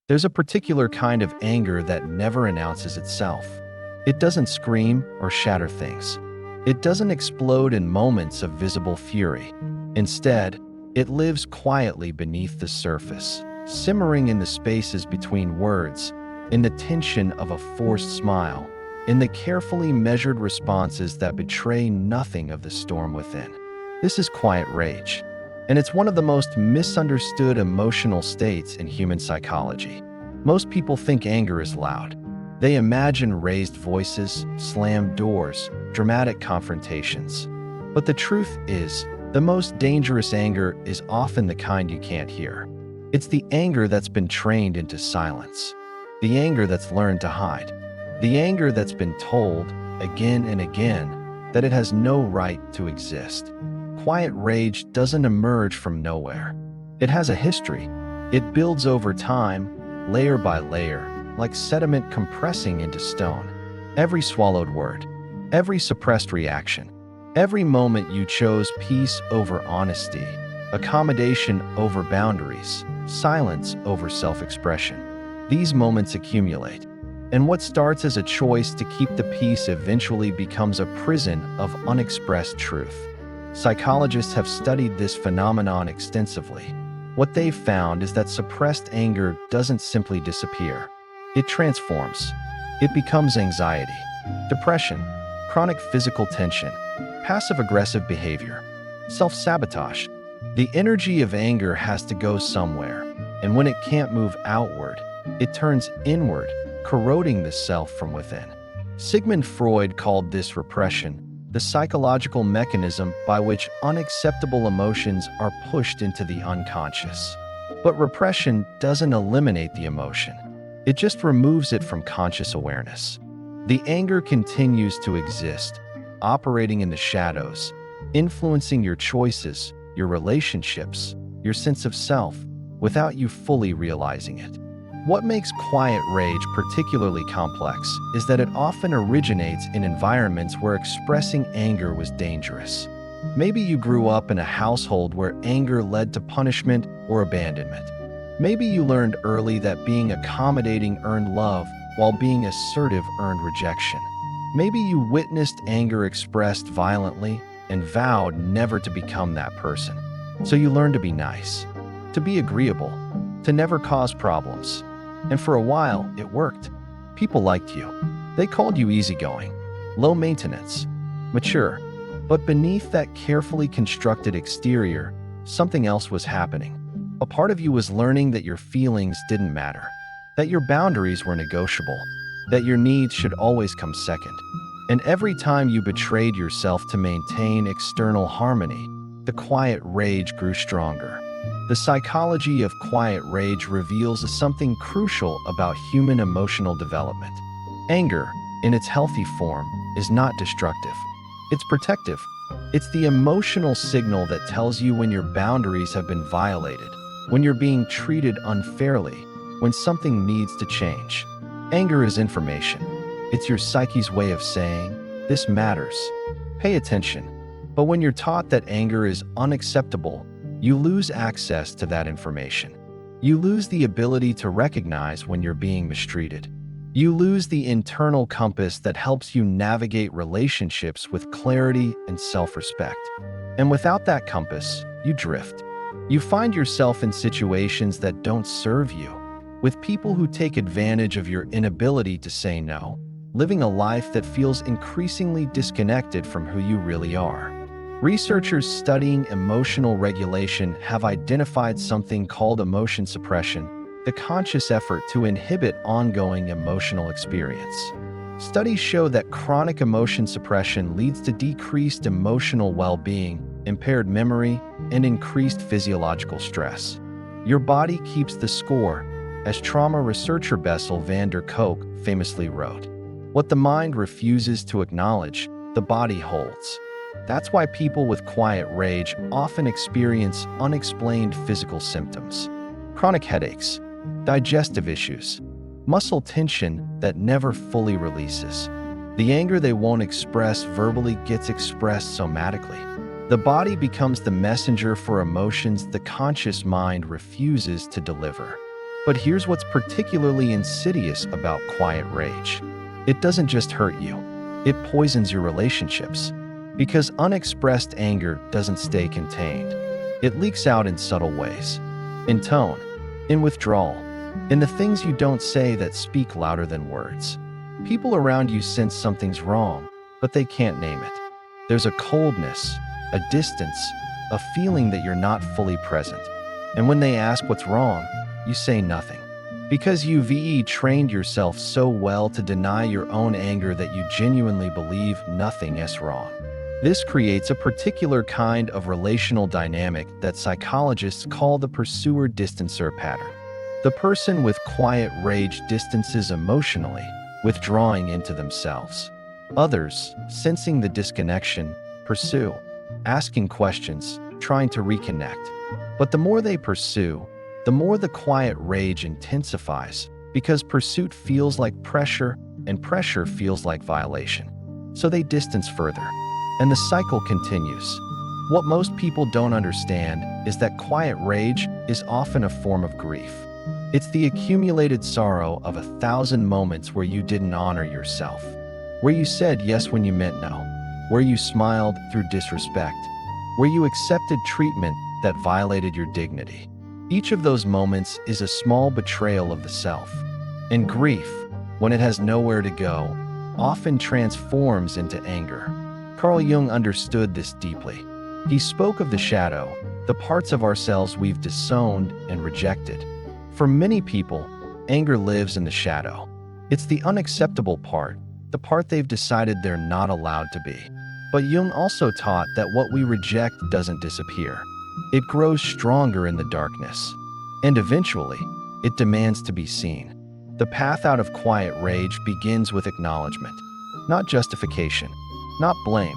There's a particular kind of anger that never announces itself. It doesn't scream or shatter things. It doesn't explode in moments of visible fury. Instead, it lives quietly beneath the surface, simmering in the spaces between words, in the tension of a forced smile, in the carefully measured responses that betray nothing of the storm within. This is quiet rage, and it's one of the most misunderstood emotional states in human psychology. Most people think anger is loud. They imagine raised voices, slammed doors, dramatic confrontations. But the truth is, the most dangerous anger is often the kind you can't hear. It's the anger that's been trained into silence, the anger that's learned to hide, the anger that's been told, again and again, that it has no right to exist. Quiet rage doesn't emerge from nowhere. It has a history. It builds over time, layer by layer, like sediment compressing into stone. Every swallowed word, every suppressed reaction, every moment you chose peace over honesty, accommodation over boundaries, silence over self-expression. These moments accumulate, and what starts as a choice to keep the peace eventually becomes a prison of unexpressed truth. Psychologists have studied this phenomenon extensively. What they've found is that suppressed anger doesn't simply disappear. It transforms. It becomes anxiety, depression, chronic physical tension, passive-aggressive behavior, self-sabotage. The energy of anger has to go somewhere, and when it can't move outward, it turns inward, corroding the self from within. Sigmund Freud called this repression, the psychological mechanism by which unacceptable emotions are pushed into the unconscious. But repression doesn't eliminate the emotion. It just removes it from conscious awareness. The anger continues to exist, operating in the shadows, influencing your choices, your relationships, your sense of self, without you fully realizing it. What makes quiet rage particularly complex is that it often originates in environments where expressing anger was dangerous. Maybe you grew up in a household where anger led to punishment or abandonment. Maybe you learned early that being accommodating earned love, while being assertive earned rejection. Maybe you witnessed anger expressed violently and vowed never to become that person. So you learned to be nice, to be agreeable, to never cause problems. And for a while, it worked. People liked you. They called you easygoing, low maintenance, mature. But beneath that carefully constructed exterior, something else was happening. A part of you was learning that your feelings didn't matter, that your boundaries were negotiable, that your needs should always come second. And every time you betrayed yourself to maintain external harmony, the quiet rage grew stronger. The psychology of quiet rage reveals something crucial about human emotional development. Anger, in its healthy form, is not destructive. It's protective. It's the emotional signal that tells you when your boundaries have been violated, when you're being treated unfairly, when something needs to change. Anger is information. It's your psyche's way of saying, "This matters. Pay attention." But when you're taught that anger is unacceptable, you lose access to that information. You lose the ability to recognize when you're being mistreated. You lose the internal compass that helps you navigate relationships with clarity and self-respect. And without that compass, you drift. You find yourself in situations that don't serve you, with people who take advantage of your inability to say no, living a life that feels increasingly disconnected from who you really are. Researchers studying emotional regulation have identified something called emotion suppression, the conscious effort to inhibit ongoing emotional experience. Studies show that chronic emotion suppression leads to decreased emotional well-being, impaired memory, and increased physiological stress. Your body keeps the score, as trauma researcher Bessel van der Kolk famously wrote. What the mind refuses to acknowledge, the body holds. That's why people with quiet rage often experience unexplained physical symptoms. Chronic headaches, digestive issues, muscle tension that never fully releases. The anger they won't express verbally gets expressed somatically. The body becomes the messenger for emotions the conscious mind refuses to deliver. But here's what's particularly insidious about quiet rage. It doesn't just hurt you, it poisons your relationships. Because unexpressed anger doesn't stay contained. It leaks out in subtle ways. In tone, in withdrawal, in the things you don't say that speak louder than words. People around you sense something's wrong, but they can't name it. There's a coldness, a distance, a feeling that you're not fully present. And when they ask what's wrong, you say nothing. Because you've trained yourself so well to deny your own anger that you genuinely believe nothing is wrong. This creates a particular kind of relational dynamic that psychologists call the pursuer-distancer pattern. The person with quiet rage distances emotionally, withdrawing into themselves. Others, sensing the disconnection, pursue, asking questions, trying to reconnect. But the more they pursue, the more the quiet rage intensifies, because pursuit feels like pressure, and pressure feels like violation. So they distance further, and the cycle continues. What most people don't understand is that quiet rage is often a form of grief. It's the accumulated sorrow of 1,000 moments where you didn't honor yourself, where you said yes when you meant no, where you smiled through disrespect, where you accepted treatment that violated your dignity. Each of those moments is a small betrayal of the self. And grief, when it has nowhere to go, often transforms into anger. Carl Jung understood this deeply. He spoke of the shadow, the parts of ourselves we've disowned and rejected. For many people, anger lives in the shadow. It's the unacceptable part, the part they've decided they're not allowed to be. But Jung also taught that what we reject doesn't disappear. It grows stronger in the darkness. And eventually, it demands to be seen. The path out of quiet rage begins with acknowledgement, not justification, not blame,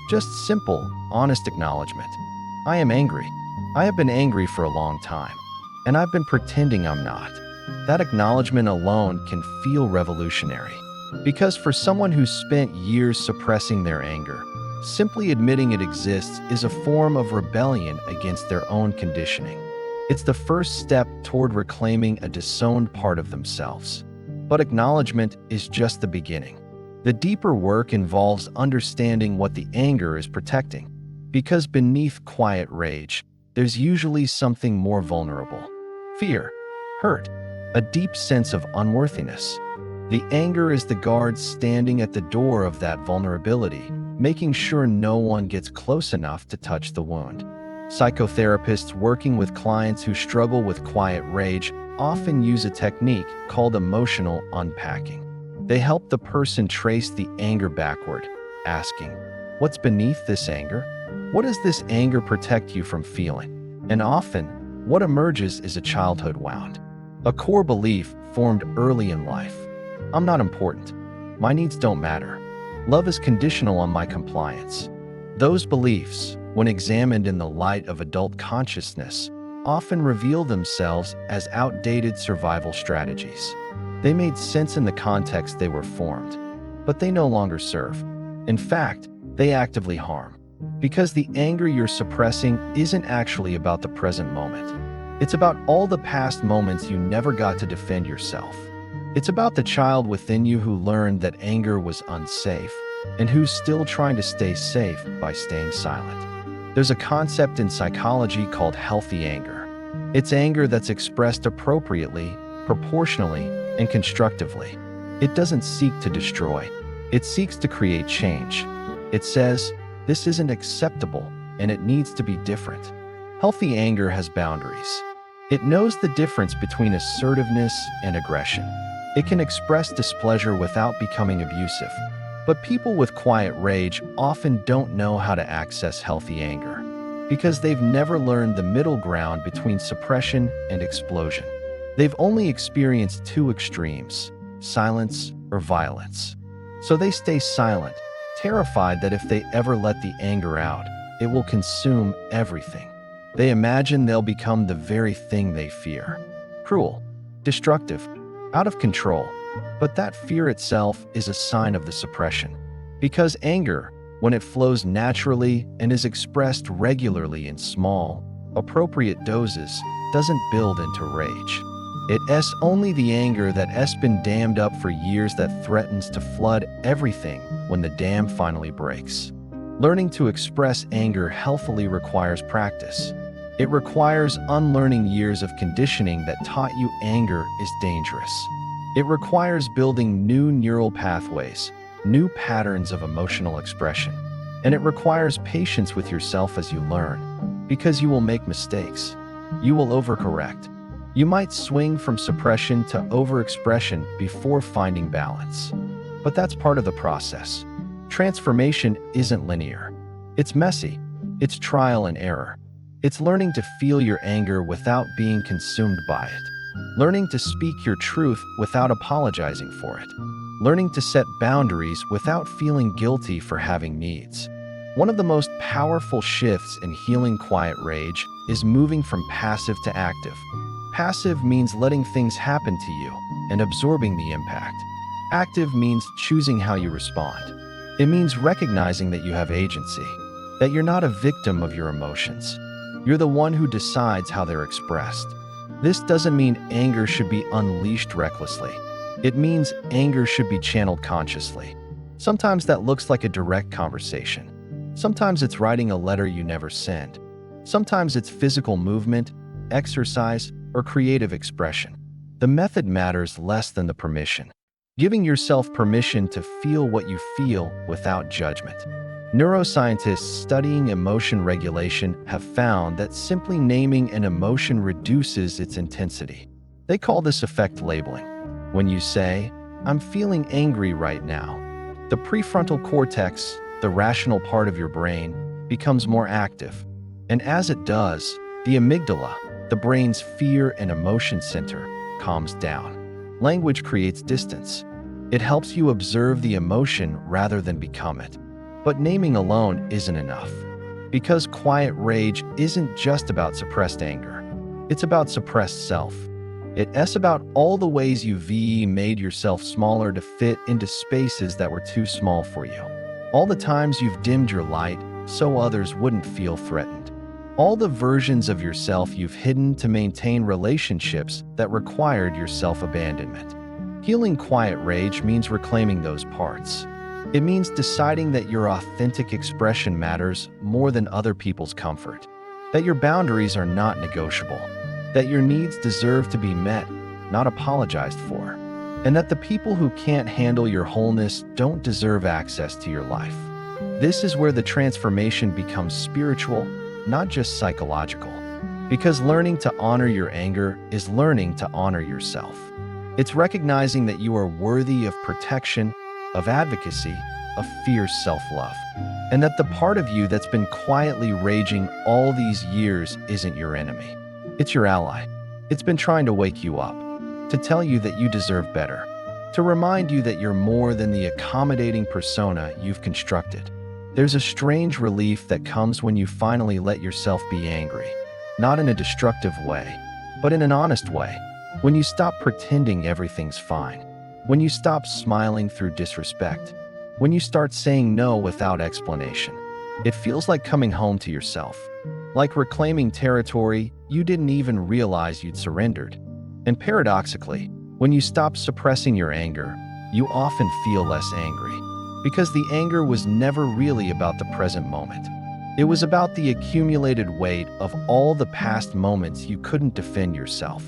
just simple, honest acknowledgement. I am angry. I have been angry for a long time, and I've been pretending I'm not. That acknowledgement alone can feel revolutionary. Because for someone who's spent years suppressing their anger, simply admitting it exists is a form of rebellion against their own conditioning. It's the first step toward reclaiming a disowned part of themselves. But acknowledgement is just the beginning. The deeper work involves understanding what the anger is protecting. Because beneath quiet rage, there's usually something more vulnerable. Fear, hurt, a deep sense of unworthiness. The anger is the guard standing at the door of that vulnerability, making sure no one gets close enough to touch the wound. Psychotherapists working with clients who struggle with quiet rage often use a technique called emotional unpacking. They help the person trace the anger backward, asking, "What's beneath this anger? What does this anger protect you from feeling?" And often, what emerges is a childhood wound, a core belief formed early in life. I'm not important. My needs don't matter. Love is conditional on my compliance. Those beliefs, when examined in the light of adult consciousness, often reveal themselves as outdated survival strategies. They made sense in the context they were formed, but they no longer serve. In fact, they actively harm. Because the anger you're suppressing isn't actually about the present moment. It's about all the past moments you never got to defend yourself. It's about the child within you who learned that anger was unsafe and who's still trying to stay safe by staying silent. There's a concept in psychology called healthy anger. It's anger that's expressed appropriately, proportionally, and constructively. It doesn't seek to destroy. It seeks to create change. It says, "This isn't acceptable, and it needs to be different." Healthy anger has boundaries. It knows the difference between assertiveness and aggression. It can express displeasure without becoming abusive. But people with quiet rage often don't know how to access healthy anger because they've never learned the middle ground between suppression and explosion. They've only experienced two extremes, silence or violence. So they stay silent, terrified that if they ever let the anger out, it will consume everything. They imagine they'll become the very thing they fear. Cruel, destructive, out of control. But that fear itself is a sign of the suppression. Because anger, when it flows naturally and is expressed regularly in small, appropriate doses, doesn't build into rage. It's only the anger that's been dammed up for years that threatens to flood everything when the dam finally breaks. Learning to express anger healthily requires practice. It requires unlearning years of conditioning that taught you anger is dangerous. It requires building new neural pathways, new patterns of emotional expression. And it requires patience with yourself as you learn, because you will make mistakes. You will overcorrect. You might swing from suppression to overexpression before finding balance. But that's part of the process. Transformation isn't linear. It's messy. It's trial and error. It's learning to feel your anger without being consumed by it. Learning to speak your truth without apologizing for it. Learning to set boundaries without feeling guilty for having needs. One of the most powerful shifts in healing quiet rage is moving from passive to active. Passive means letting things happen to you and absorbing the impact. Active means choosing how you respond. It means recognizing that you have agency, that you're not a victim of your emotions. You're the one who decides how they're expressed. This doesn't mean anger should be unleashed recklessly. It means anger should be channeled consciously. Sometimes that looks like a direct conversation. Sometimes it's writing a letter you never send. Sometimes it's physical movement, exercise, or creative expression. The method matters less than the permission. Giving yourself permission to feel what you feel without judgment. Neuroscientists studying emotion regulation have found that simply naming an emotion reduces its intensity. They call this effect labeling. When you say, "I'm feeling angry right now," the prefrontal cortex, the rational part of your brain, becomes more active. And as it does, the amygdala, the brain's fear and emotion center, calms down. Language creates distance. It helps you observe the emotion rather than become it. But naming alone isn't enough. Because quiet rage isn't just about suppressed anger. It's about suppressed self. It's about all the ways you've made yourself smaller to fit into spaces that were too small for you. All the times you've dimmed your light so others wouldn't feel threatened. All the versions of yourself you've hidden to maintain relationships that required your self-abandonment. Healing quiet rage means reclaiming those parts. It means deciding that your authentic expression matters more than other people's comfort, that your boundaries are not negotiable, that your needs deserve to be met, not apologized for, and that the people who can't handle your wholeness don't deserve access to your life. This is where the transformation becomes spiritual, not just psychological, because learning to honor your anger is learning to honor yourself. It's recognizing that you are worthy of protection, of advocacy, of fierce self-love, and that the part of you that's been quietly raging all these years isn't your enemy. It's your ally. It's been trying to wake you up, to tell you that you deserve better, to remind you that you're more than the accommodating persona you've constructed. There's a strange relief that comes when you finally let yourself be angry, not in a destructive way, but in an honest way. When you stop pretending everything's fine, when you stop smiling through disrespect, when you start saying no without explanation, it feels like coming home to yourself, like reclaiming territory you didn't even realize you'd surrendered. And paradoxically, when you stop suppressing your anger, you often feel less angry, because the anger was never really about the present moment. It was about the accumulated weight of all the past moments you couldn't defend yourself.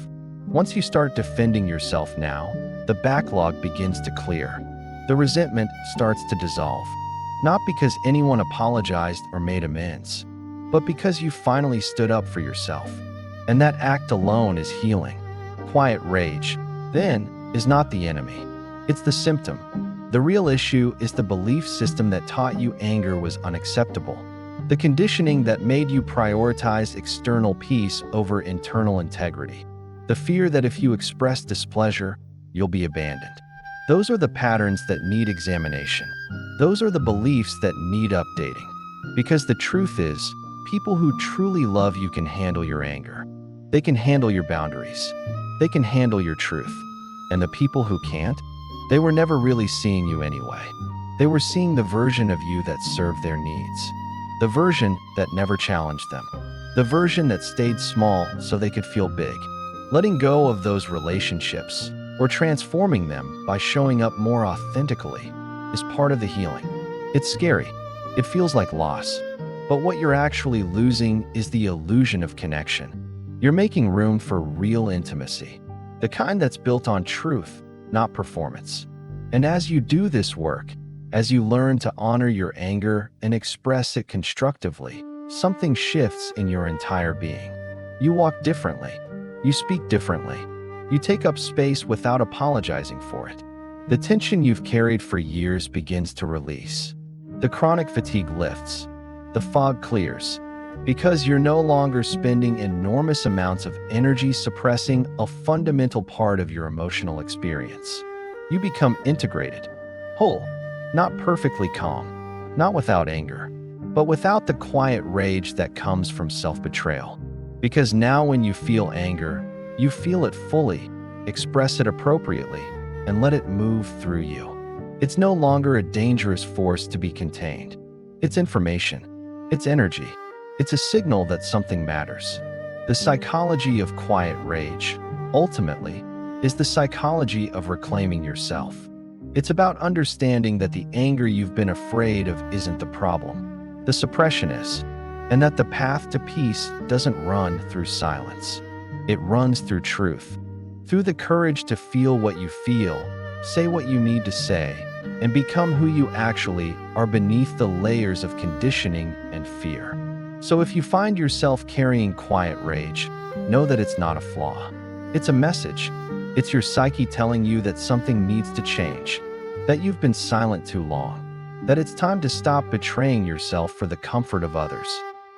Once you start defending yourself now, the backlog begins to clear. The resentment starts to dissolve, not because anyone apologized or made amends, but because you finally stood up for yourself. And that act alone is healing. Quiet rage, then, is not the enemy. It's the symptom. The real issue is the belief system that taught you anger was unacceptable. The conditioning that made you prioritize external peace over internal integrity. The fear that if you express displeasure, you'll be abandoned. Those are the patterns that need examination. Those are the beliefs that need updating. Because the truth is, people who truly love you can handle your anger. They can handle your boundaries. They can handle your truth. And the people who can't, they were never really seeing you anyway. They were seeing the version of you that served their needs. The version that never challenged them. The version that stayed small so they could feel big. Letting go of those relationships or transforming them by showing up more authentically is part of the healing. It's scary. It feels like loss. But what you're actually losing is the illusion of connection. You're making room for real intimacy, the kind that's built on truth, not performance. And as you do this work, as you learn to honor your anger and express it constructively, something shifts in your entire being. You walk differently. You speak differently. You take up space without apologizing for it. The tension you've carried for years begins to release. The chronic fatigue lifts. The fog clears. Because you're no longer spending enormous amounts of energy suppressing a fundamental part of your emotional experience. You become integrated, whole, not perfectly calm, not without anger, but without the quiet rage that comes from self-betrayal. Because now when you feel anger, you feel it fully, express it appropriately, and let it move through you. It's no longer a dangerous force to be contained. It's information. It's energy. It's a signal that something matters. The psychology of quiet rage, ultimately, is the psychology of reclaiming yourself. It's about understanding that the anger you've been afraid of isn't the problem. The suppression is, and that the path to peace doesn't run through silence. It runs through truth, through the courage to feel what you feel, say what you need to say, and become who you actually are beneath the layers of conditioning and fear. So if you find yourself carrying quiet rage, know that it's not a flaw. It's a message. It's your psyche telling you that something needs to change, that you've been silent too long, that it's time to stop betraying yourself for the comfort of others,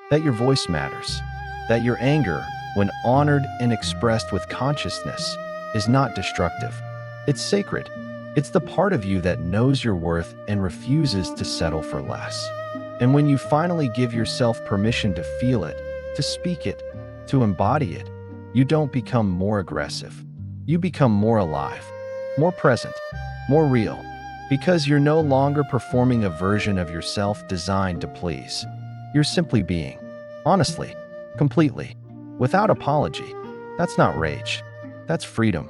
that your voice matters, that your anger, when honored and expressed with consciousness, is not destructive. It's sacred. It's the part of you that knows your worth and refuses to settle for less. And when you finally give yourself permission to feel it, to speak it, to embody it, you don't become more aggressive. You become more alive, more present, more real, because you're no longer performing a version of yourself designed to please. You're simply being, honestly, completely, without apology. That's not rage. That's freedom.